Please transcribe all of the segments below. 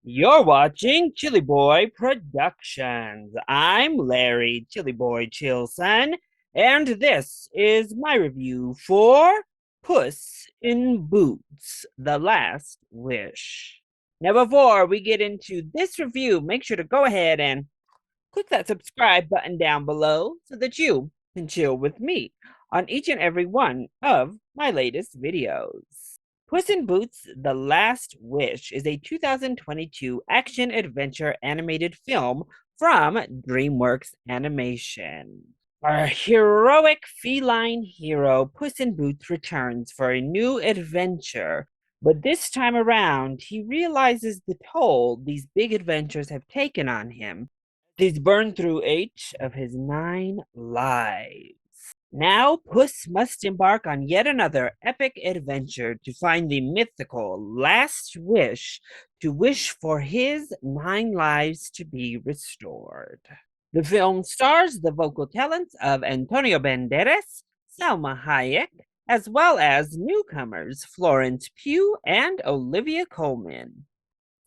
You're watching ChillyBoy Productions. I'm Larry ChillyBoy Chillson, and this is my review for Puss in Boots: The Last Wish. Now, before we get into this review, make sure to go ahead and click that subscribe button down below so that you can chill with me on each and every one of my latest videos. Puss in Boots: The Last Wish is a 2022 action adventure animated film from Dreamworks Animation. Our heroic feline hero, Puss in Boots, returns for a new adventure, but this time around, he realizes the toll these big adventures have taken on him. He's burned through 8 of his 9 lives. Now, Puss must embark on yet another epic adventure to find the mythical last wish to wish for his 9 lives to be restored. The film stars the vocal talents of Antonio Banderas, Salma Hayek, as well as newcomers Florence Pugh and Olivia Colman.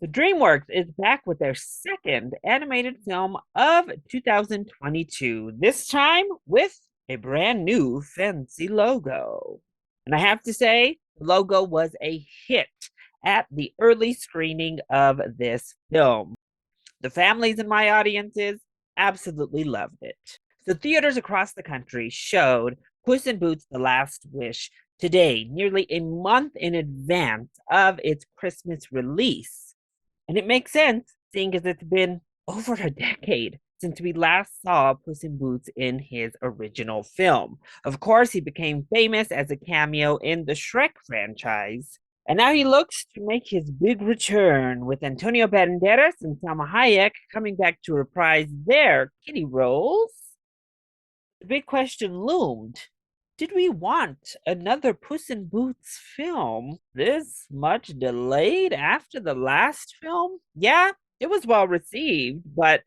The Dreamworks is back with their second animated film of 2022, this time with a brand new fancy logo. And I have to say, the logo was a hit at the early screening of this film. The families in my audiences absolutely loved it. So theaters across the country showed Puss in Boots: The Last Wish today, nearly a month in advance of its Christmas release. And it makes sense, seeing as it's been over a decade since we last saw Puss in Boots in his original film. Of course, he became famous as a cameo in the Shrek franchise, and now he looks to make his big return with Antonio Banderas and Salma Hayek coming back to reprise their kitty roles. The big question loomed: did we want another Puss in Boots film this much delayed after the last film? Yeah, it was well received, but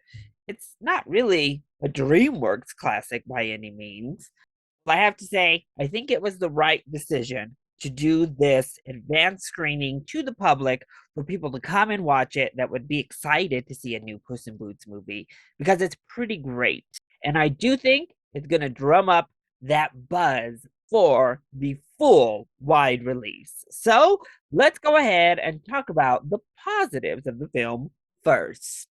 it's not really a DreamWorks classic by any means. I have to say, I think it was the right decision to do this advanced screening to the public for people to come and watch it that would be excited to see a new Puss in Boots movie because it's pretty great. And I do think it's going to drum up that buzz for the full wide release. So let's go ahead and talk about the positives of the film first.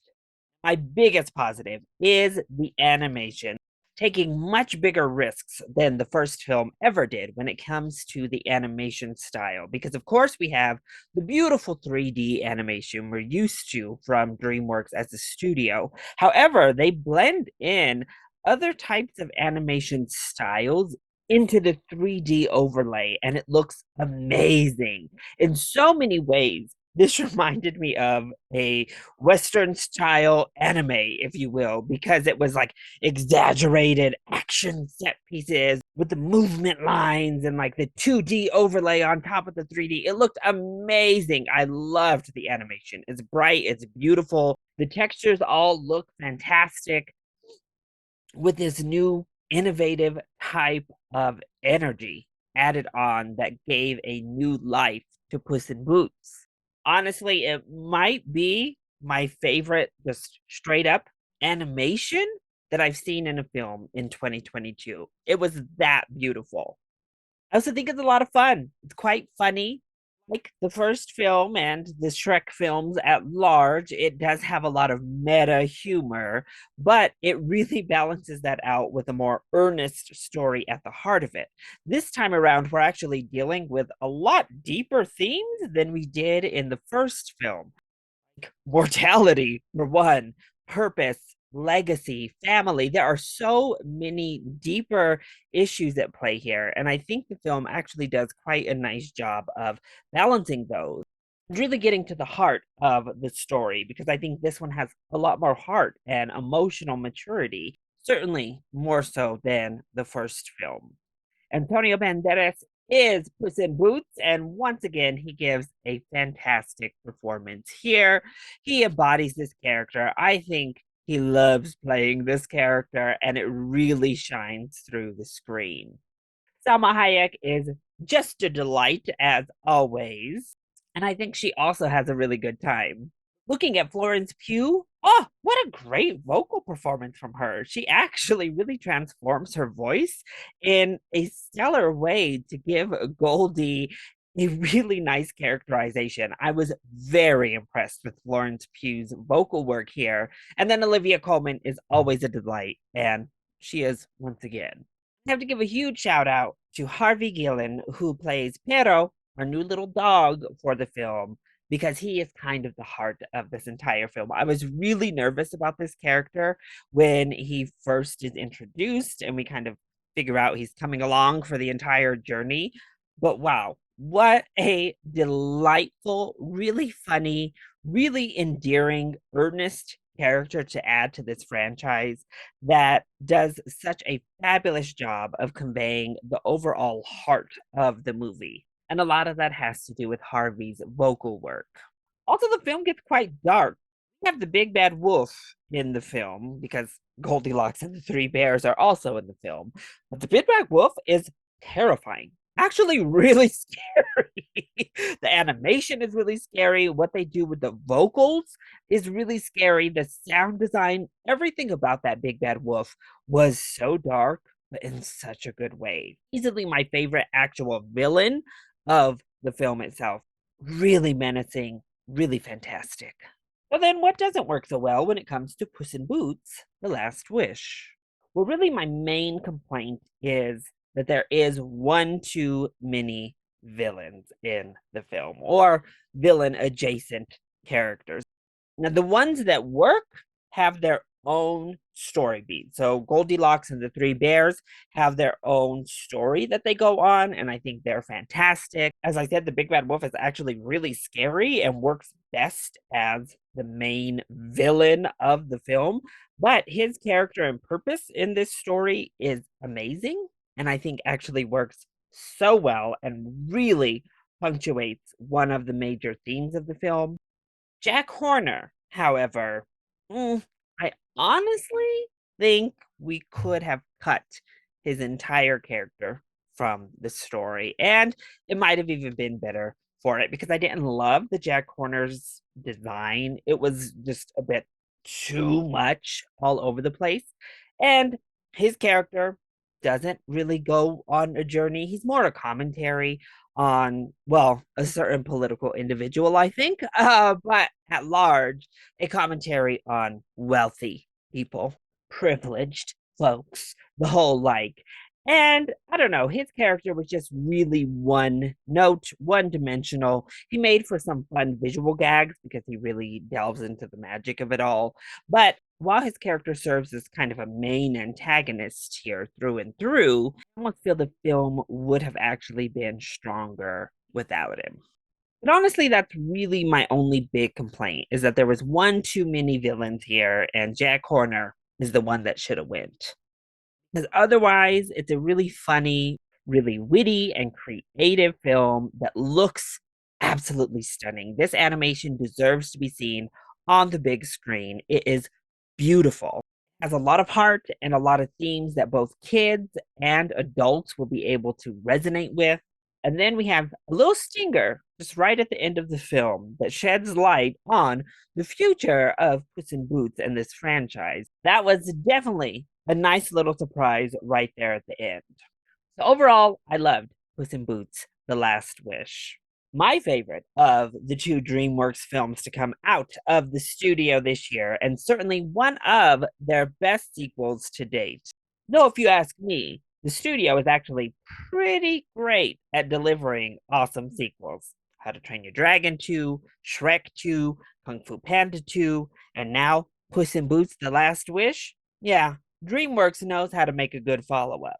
My biggest positive is the animation, taking much bigger risks than the first film ever did when it comes to the animation style. Because, of course, we have the beautiful 3D animation we're used to from DreamWorks as a studio. However, they blend in other types of animation styles into the 3D overlay, and it looks amazing in so many ways. This reminded me of a Western style anime, if you will, because it was like exaggerated action set pieces with the movement lines and like the 2D overlay on top of the 3D. It looked amazing. I loved the animation. It's bright, it's beautiful. The textures all look fantastic with this new innovative type of energy added on that gave a new life to Puss in Boots. Honestly, it might be my favorite, just straight up animation that I've seen in a film in 2022. It was that beautiful. I also think it's a lot of fun. It's quite funny. Like the first film and the Shrek films at large, it does have a lot of meta humor, but it really balances that out with a more earnest story at the heart of it. This time around, we're actually dealing with a lot deeper themes than we did in the first film. Mortality, for one, purpose, legacy, family. There are so many deeper issues at play here. And I think the film actually does quite a nice job of balancing those, really getting to the heart of the story, because I think this one has a lot more heart and emotional maturity, certainly more so than the first film. Antonio Banderas is Puss in Boots, and once again, he gives a fantastic performance here. He embodies this character. I think he loves playing this character, and it really shines through the screen. Salma Hayek is just a delight, as always, and I think she also has a really good time. Looking at Florence Pugh, oh, what a great vocal performance from her. She actually really transforms her voice in a stellar way to give Goldie a really nice characterization. I was very impressed with Florence Pugh's vocal work here. And then Olivia Colman is always a delight, and she is once again. I have to give a huge shout out to Harvey Gillen, who plays Pero, our new little dog for the film, because he is kind of the heart of this entire film. I was really nervous about this character when he first is introduced and we kind of figure out he's coming along for the entire journey. But wow, what a delightful, really funny, really endearing, earnest character to add to this franchise that does such a fabulous job of conveying the overall heart of the movie. And a lot of that has to do with Harvey's vocal work. Also, the film gets quite dark. We have the big bad wolf in the film because Goldilocks and the Three Bears are also in the film. But the big bad wolf is terrifying. Actually, really scary. The animation is really scary. What they do with the vocals is really scary. The sound design, everything about that big bad wolf was so dark, but in such a good way. Easily my favorite actual villain of the film itself. Really menacing, really fantastic. But then what doesn't work so well when it comes to Puss in Boots, The Last Wish? Well, really, my main complaint is that there is one too many villains in the film or villain adjacent characters. Now, the ones that work have their own story beat. So Goldilocks and the Three Bears have their own story that they go on, and I think they're fantastic. As I said, the Big Bad Wolf is actually really scary and works best as the main villain of the film. But his character and purpose in this story is amazing, and I think actually works so well and really punctuates one of the major themes of the film. Jack Horner, however, I honestly think we could have cut his entire character from the story, and it might have even been better for it because I didn't love the Jack Horner's design. It was just a bit too much all over the place, and his character doesn't really go on a journey. He's more a commentary on, well, a certain political individual, I think, but at large, a commentary on wealthy people, privileged folks, the whole like. And I don't know, his character was just really one note, one dimensional. He made for some fun visual gags because he really delves into the magic of it all. But while his character serves as kind of a main antagonist here through and through, I almost feel the film would have actually been stronger without him. But honestly, that's really my only big complaint is that there was one too many villains here, and Jack Horner is the one that should have went. Because otherwise, it's a really funny, really witty, and creative film that looks absolutely stunning. This animation deserves to be seen on the big screen. It is beautiful. It has a lot of heart and a lot of themes that both kids and adults will be able to resonate with. And then we have a little stinger just right at the end of the film that sheds light on the future of Puss in Boots and this franchise. That was definitely a nice little surprise right there at the end. So overall, I loved Puss in Boots: The Last Wish. My favorite of the two Dreamworks films to come out of the studio this year, and certainly one of their best sequels to date. Though, if you ask me, the studio is actually pretty great at delivering awesome sequels. How to Train Your Dragon 2, Shrek 2, Kung Fu Panda 2, and now Puss in Boots: The Last Wish. Yeah, DreamWorks knows how to make a good follow up.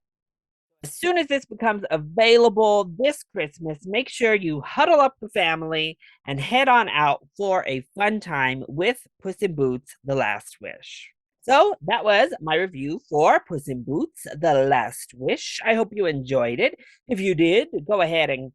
As soon as this becomes available this Christmas, make sure you huddle up the family and head on out for a fun time with Puss in Boots: The Last Wish. So that was my review for Puss in Boots: The Last Wish. I hope you enjoyed it. If you did, go ahead and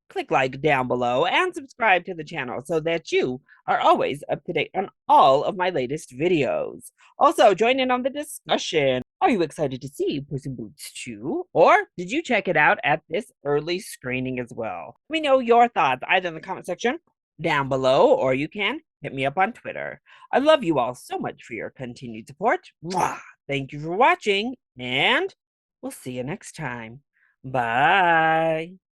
click like down below and subscribe to the channel so that you are always up to date on all of my latest videos. Also, join in on the discussion. Are you excited to see Puss in Boots 2? Or did you check it out at this early screening as well? Let me know your thoughts either in the comment section down below, or you can hit me up on Twitter. I love you all so much for your continued support. Mwah! Thank you for watching, and we'll see you next time. Bye.